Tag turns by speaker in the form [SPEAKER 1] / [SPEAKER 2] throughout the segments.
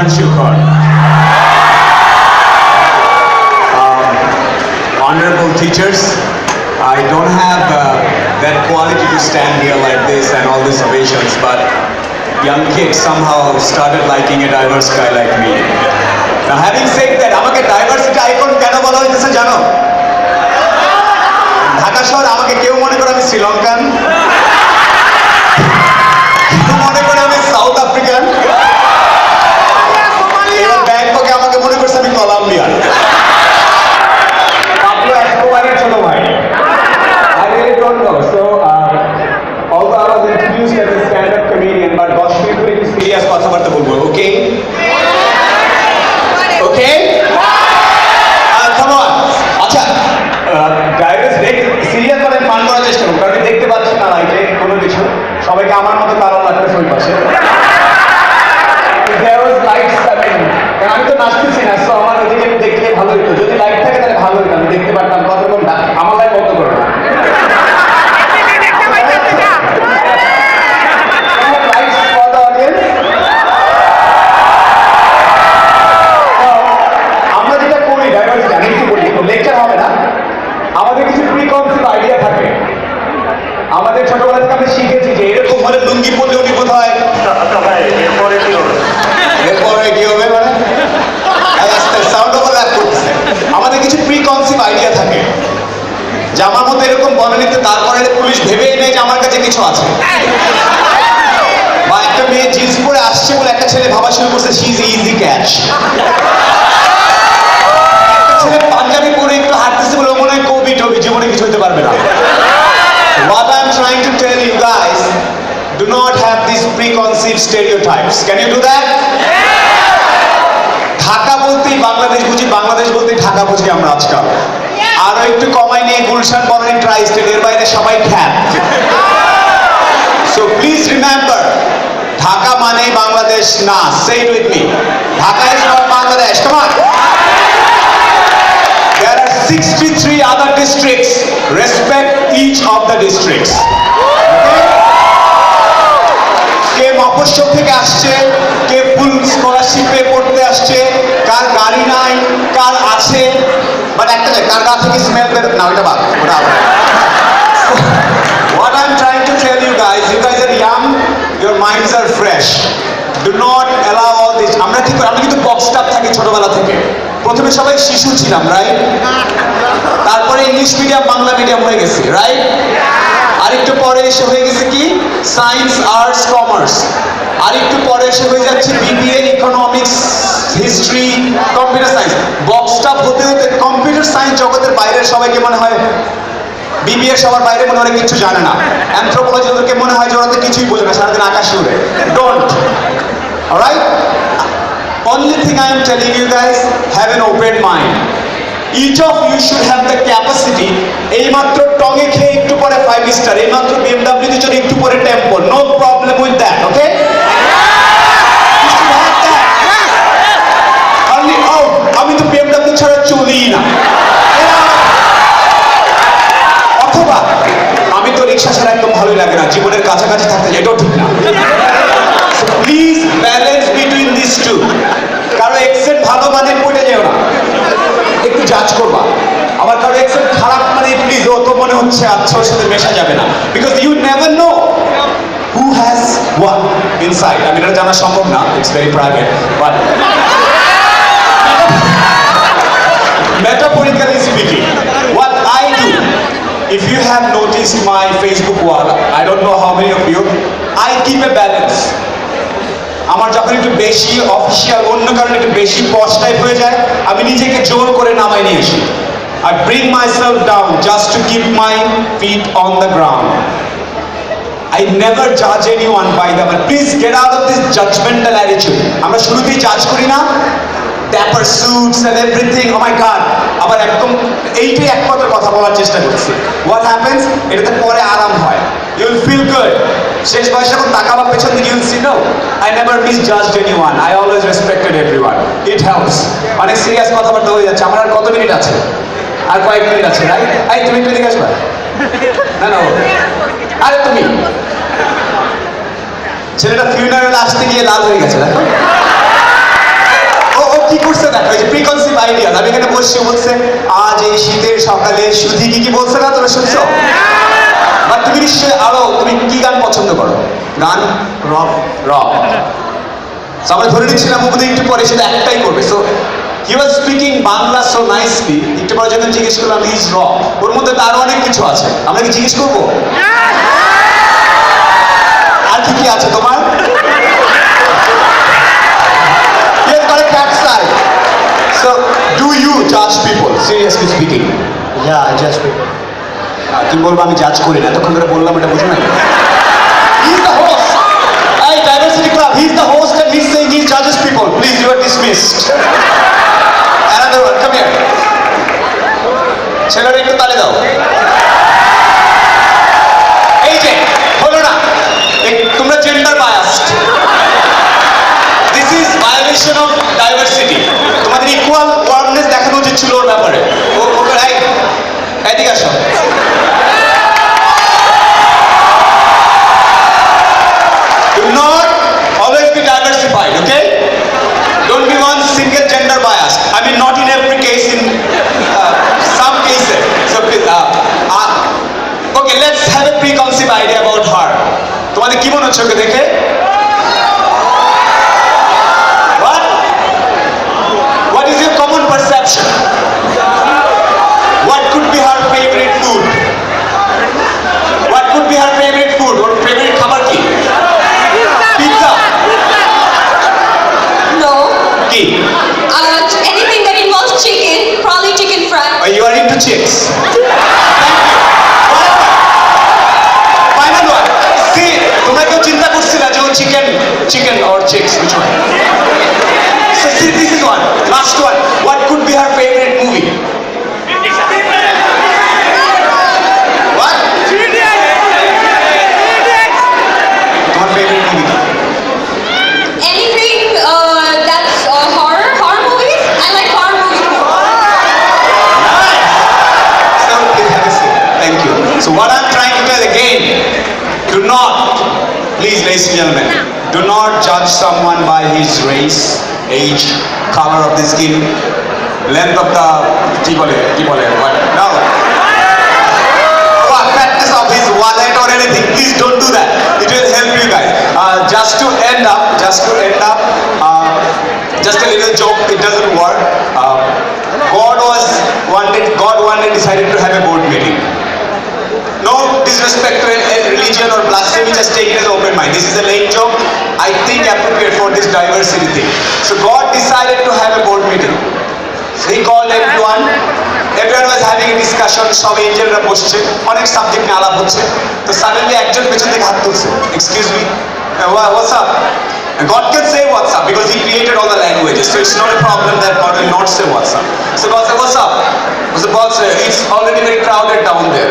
[SPEAKER 1] Shikhar. Honorable teachers, I don't have that quality to stand here like this and all these ovations, but young kids somehow started liking a diverse guy like me. Now having said that, আমাকে diversity icon কেন বলা হইতেছে জানো? ঢাকা শহরে আমাকে কেউ মনে করে আমি শ্রীলঙ্কান, কেউ মনে করে আমি সাউথ আফ্রিকান, এবার ব্যাংককে আমাকে মনে করছে আমি কলম্বিয়ান। পাবলো এসকোবারের ছোট ভাই। I really don't know. So, although I was introduced as a stand-up comedian, but 10 minute ধরে একটু সিরিয়াস কথাবার্তা বলবো, okay? Okay? Come on. আচ্ছা, ডাইরেক্ট সিরিয়াস ভাবে মান করার চেষ্টা করুন, কারণ দেখতে পাচ্ছি না লাইটে কোনো কিছু, সবাইকে আমার মতো কারণ লাগতেছে ওই পাশে। There was lights, I mean, আমি তো নাচতেছি না, সো আমার ওদিকে দেখলে ভালো হতো, যদি লাইট থাকে তাহলে ভালো হতো, আমি দেখতে পারতাম কতক্ষণ আমার লাইট বন্ধ করো না। আমরা যেটা করি ডাইভার্সিটি, আমি একটু বলি, লেকচার হবে না, আমাদের কিছু প্রিকনসিভ আইডিয়া থাকে। আমাদের ছোটবেলা থেকে আমরা শিখেছি যে এরকম হলে লুঙ্গি পরলে উনি কোথায়, এরপরে কি হবে মানে সাউন্ড ওভারল্যাপ করতেছে। আমাদের কিছু প্রিকনসিভ আইডিয়া থাকে যে আমার মতো এরকম বনানীতে তারপরে পুলিশ ভেবেই নেই যে আমার কাছে কিছু আছে, বা একটা মেয়ে জিন্স পরে আসছে বলে একটা ছেলে ভাবা শুরু করছে শি ইজ ইজি ক্যাচ, একটা ছেলে পাঞ্জাবি পরে একটু হাঁটতেছে বলে মনে হয় কবি টবি, জীবনে কিছু হতে পারবে না। What I'm trying to tell you guys, do not have these preconceived stereotypes. Can you do that? Dhaka বলতেই বাংলাদেশ বুঝি, বাংলাদেশ বলতেই ঢাকা বুঝি আমরা আজকাল। আরো একটু কমাই নিয়ে গুলশান বনানী ট্রাই স্টেট, এর বাইরে সবাই খ্যাত। So please remember, ঢাকা মানেই বাংলাদেশ না। Say it with me. Dhaka is not Bangladesh. Come on. There are 63 other districts. Respect each of the districts. Okay? কে মফস্বল থেকে আসছে, কে ফুল স্কলারশিপে পড়তে আসছে, কার গাড়ি নাই, কার আছে, বাট একটা কার গা থেকে স্মেল বের না, ওটা বাদ, ওটা আবার। What I'm trying to tell you guys are young, your minds are fresh. Do not allow all this. আমরা কি করি, আমরা কিন্তু বক্সড আপ থাকি ছোটবেলা থেকে। প্রথমে সবাই শিশু ছিলাম, রাইট? তারপরে ইংলিশ মিডিয়াম বাংলা মিডিয়াম হয়ে গেছে, রাইট? আরেকটু পরে এসে হয়ে গেছে কি সায়েন্স আর্টস কমার্স, আরেকটু পরে এসে হয়ে যাচ্ছে BBA economics history computer science. Boxed up হতে হতে কম্পিউটার সায়েন্স জগতের বাইরের সবাইকে মনে হয় বিবিএ, সবার বাইরে মনে হয় কিছু জানে না। অ্যানথ্রোপোলজি ওদেরকে মনে হয় যে ওরা তো কিছুই বোঝে না, সারাদিন আকাশে উড়ে। Don't, alright? Only thing I am telling you guys, have an open mind. Each of you should have the capacity. এইমাত্র টঙে খেয়ে একটু পরে 5 স্টার, এইমাত্র BMW তে চড়ে একটু পরে tempo, no problem with that, okay? You should have that. Only, oh, আমি তো BMW ছাড়া চলি না, অথবা আমি তো রিক্সা ছাড়া একদম ভালোই লাগে না, জীবনের কাছাকাছি থাকতে, এটাও ঠিক না। Please balance between this two. কারো এক্সেন্ট ভালো মানে পড়ে যেও না, একটু জাজ করবা। আবার কারো এক্সেন্ট খারাপ মানে প্লিজ ও তো মনে হচ্ছে আচ্ছা ওর সাথে মেশা যাবে না, because you never know who has what inside. আমি এটা জানা সম্ভব না, it's very private, but metaphorically speaking, what I do, if you have noticed my Facebook wall, I don't know how many of you, I keep a balance. আমার যখন একটু বেশি official, অন্য কারণে একটু বেশি পশ টাইপ হয়ে যায়, আমি নিজেকে জোর করে নামাই নিয়ে আসি। I bring myself down just to keep my feet on the ground. I never judge anyone by them. Please get out of this judgmental attitude. আমরা শুরুতেই জাজ করি না, dapper suits and everything, oh my god, আবার একদম এইটাই একমাত্র কথা বলার চেষ্টা করছি। What happens? এটাতে পরে আরাম হয়, you will feel good. শেষ বয়সে যখন তাকাবা পেছন দিকে, you will see no, I never misjudged anyone, I always respected everyone. It helps. অনেক সিরিয়াস কথাবার্তা হয়ে যাচ্ছে, আমার আর কত মিনিট আছে? আর কয়েক মিনিট আছে, রাইট? এই তুমি একটু দিকে আসবা না, না আরে তুমি, ছেলেটা ফিউনারেল আসতে গিয়ে লাল হয়ে গেছে, দেখো। কি করছে দেখো, এই যে প্রিকনসিভ আইডিয়া। আমি এখানে বসে বলছে আজ এই শীতের সকালে সুধি কি বলছে না, তোমরা শুনছো? বা তুমি নিশ্চয়ই আরো, তুমি কি গান পছন্দ করো? গান রক, রক। আমরা ধরে নিচ্ছিলাম উপদে একটু পরে সেটা একটাই করবে। So he was speaking Bangla so nicely, একটু পরে যখন জিজ্ঞেস করলাম হি ইজ রক, ওর মধ্যে তো আরো অনেক কিছু আছে, আমরা কি জিজ্ঞেস করবো আর কি কি আছে তোমার? So, do you judge people? Seriously speaking.
[SPEAKER 2] Yeah, I judge people.
[SPEAKER 1] তুমি বলবো আমি জাজ করি না, তখন ধরে বললাম এটা বুঝো না। He is the host. Hey, Diversity Club, he is the host and he's saying he judges people. Please, you are dismissed. Another one, come here. ছেলেরা একটু তালি দাও। এই যে হলো না, তোমরা gender biased. This is violation of diversity. তোমাদের ইকুয়াল ওয়ার্মনেস দেখানো উচিত ছিল ওর ব্যাপারে। ওকে রাইট, এদিকে আসো। Do not always be diversified, okay? Don't be one single gender biased. I mean, not in every case, in some cases. So, okay, let's have a preconceived idea about her. তোমাদের কি মনে হচ্ছে ওকে দেখে? What is your common perception? What could be her favorite food? What could be her favorite food? Or favorite খাবার কি? Pizza.
[SPEAKER 3] No.
[SPEAKER 1] কি?
[SPEAKER 3] Anything that involves chicken, probably chicken fry.
[SPEAKER 1] You are into chicks. Final one. See, তোমরা কেউ চিন্তা করছিলা যে chicken or chicks, which one? So see, this is one. Last one. What could be her favorite movie? What? Your favorite movie?
[SPEAKER 3] Anything that's horror movies. I like horror movies.
[SPEAKER 1] Nice. So please have a seat. Thank you. So what I'm trying to tell again, do not, please, ladies and gentlemen, do not judge someone by his race, age, color of the skin, length of the what? No. Or fatness of his wallet or anything. Please don't do that. It will help you guys. Just to end up, just a little joke. It doesn't work. God decided to have a board meeting. No disrespect to a religion or blasphemy, just take it as open mind. This is a lame joke, I think appropriate for this diversity thing. So God decided to have a board meeting. So he called everyone. Everyone was having a discussion, সব এঞ্জেলরা বসছে, অনেক subject নিয়ে আলাপ হচ্ছে। তো suddenly একজন পেছন থেকে হাত তুলছে, excuse me, what's up? And God can say what's up because he created all the languages. So it's not a problem that God will not say what's up. So God said, what's up? So God said, it's already very crowded down there.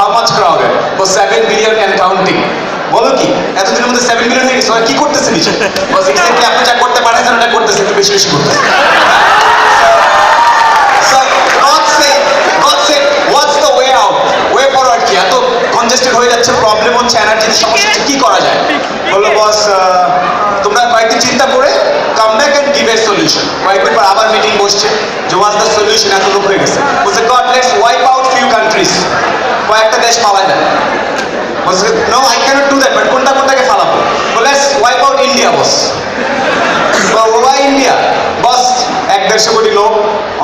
[SPEAKER 1] How much crowded? For 7 billion and counting. বলো কি এতদিনের মধ্যে 7 billion হয়ে গেছে, কি করতেছে নিচে? বস exactly আপনি যা করতে পারেন ওটা করতেছে, একটু বেশি করতেছে। So God said, what's the way out? Way forward কি? এত কনজেস্টেড হয়ে যাচ্ছে, প্রবলেম হচ্ছে, এনার্জির সমস্যা হচ্ছে, কি করা যায়? বললো বস তোমরা কয়েকদিন চিন্তা করে come back and give a solution. কয়েকদিন পর আবার মিটিং বসছে, যে ওয়াজ দ্য সলিউশন, এত লোক হয়ে গেছে। বলছে God let's wipe out few countries, কয়েকটা দেশ পাওয়া যায়। বলছে no I cannot do that, but কোনটাকে ফালাবো? Let's wipe out India boss. Why India? Boss 1-150 কোটি লোক,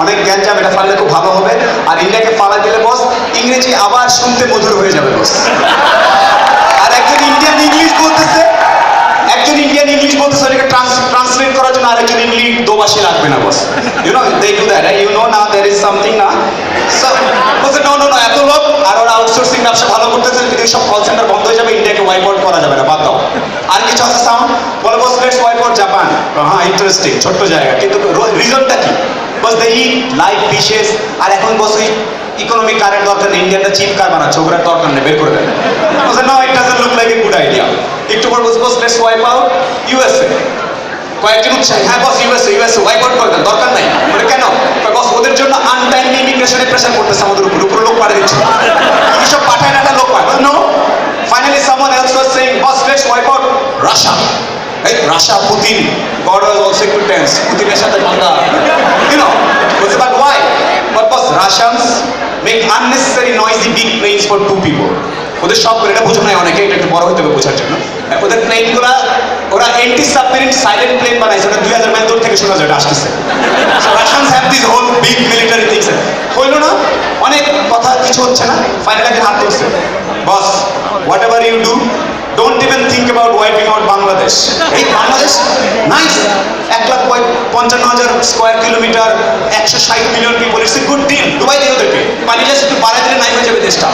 [SPEAKER 1] অনেক গ্যাঞ্জাম, এটা ফাললে খুব ভালো হবে। আর ইন্ডিয়াকে ফালা দিলে বস ইংরেজি আবার শুনতে মধুর হয়ে যাবে বস। আর একজন ইন্ডিয়ান ইংলিশ বলতেছে, ওটাকে ট্রান্সলেট করার জন্য আরেকজন ইংলিশ দোবাসী লাগবে না boss. You know they do that, you know না দেয়ার ইজ সামথিং না। সো বলছে নো এত লোক, আর ওরা আউটসোর্সিং ব্যবসা ভালো করতেছে, পৃথিবীর সব কল সেন্টার বন্ধ হয়ে যাবে, ইন্ডিয়াকে ওয়াইপ আউট করা যাবে না, বাদ দাও। আর কিছু আছে সাউন্ড? বলে বস লেটস ওয়াইপ আউট জাপান। হ্যাঁ ইন্টারেস্টিং, ছোট্ট জায়গা, কিন্তু রিজনটা কি? বস দে ইট লাইভ ফিশেস। আর এখন বস ওই ইকোনমিক কারেন্ট দরকার নেই, ইন্ডিয়ানটা চিপ কার বানাচ্ছে, ওগুলোর দরকার নেই, বের করে দেন। বলছে no it doesn't look like a good idea. একটু পর boss let's wipe out USA. কয়েকজন উৎসাহী, হ্যাঁ বস ইউএসএ ওয়াইপ আউট করে দেন, দরকার নাই। বলে কেন? বস ওদের জন্য আনটাইমলি ইমিগ্রেশনে প্রেশার করতেছে আমাদের উপর লোক পাঠিয়ে দিচ্ছে, সব পাঠায় না লোক পাঠায়। No finally someone else was saying boss let's wipe out Russia. right? Russia, Putin, God was also একটু tense. পুতিনের সাথে পাঙ্গা, you know, but why? But boss, Russians make unnecessary noisy big planes for two people. ওদের সব করে এটা বোঝো না অনেকে, এটা একটু বড় হতে হবে বোঝার জন্য। ওদের প্লেনগুলা ওরা এন্টি সাবমেরিন সাইলেন্ট প্লেন বানাইছে, ওটা 2000 মাইল দূর থেকে শোনা যায় এটা আসতেছে। So Russians have these whole big military things. হইলো না, অনেক কথা কিছু হচ্ছে না, ফাইনালি একটা হাত তুলছে। বস, whatever you do, don't even think about wiping out Bangladesh. এই Bangladesh nice, 1,55,000 square kilometre, 160 million people, it's a good deal. Dubai দিয়ে ওদেরকে পানি জাস্ট একটু বাড়াই দিলে নাই হয়ে যাবে দেশটা।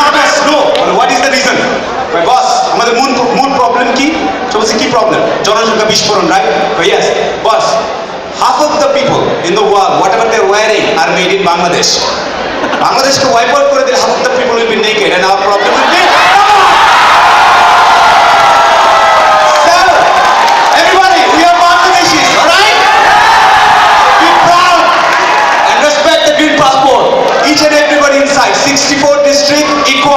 [SPEAKER 1] না boss, no, what is the reason? Boss, আমাদের মূল প্রবলেম কি? তো বলছি কি প্রবলেম? জনসংখ্যা বিস্ফোরণ, right? Yes boss, half of the people in the world, whatever they're wearing, are made in Bangladesh. বাংলাদেশকে wipe out করে দিলে half of the people will be naked and our problem will be. So, everybody, we are Bangladeshis, alright? Be proud and respect the green passport. Each and everybody inside, 64 district, equal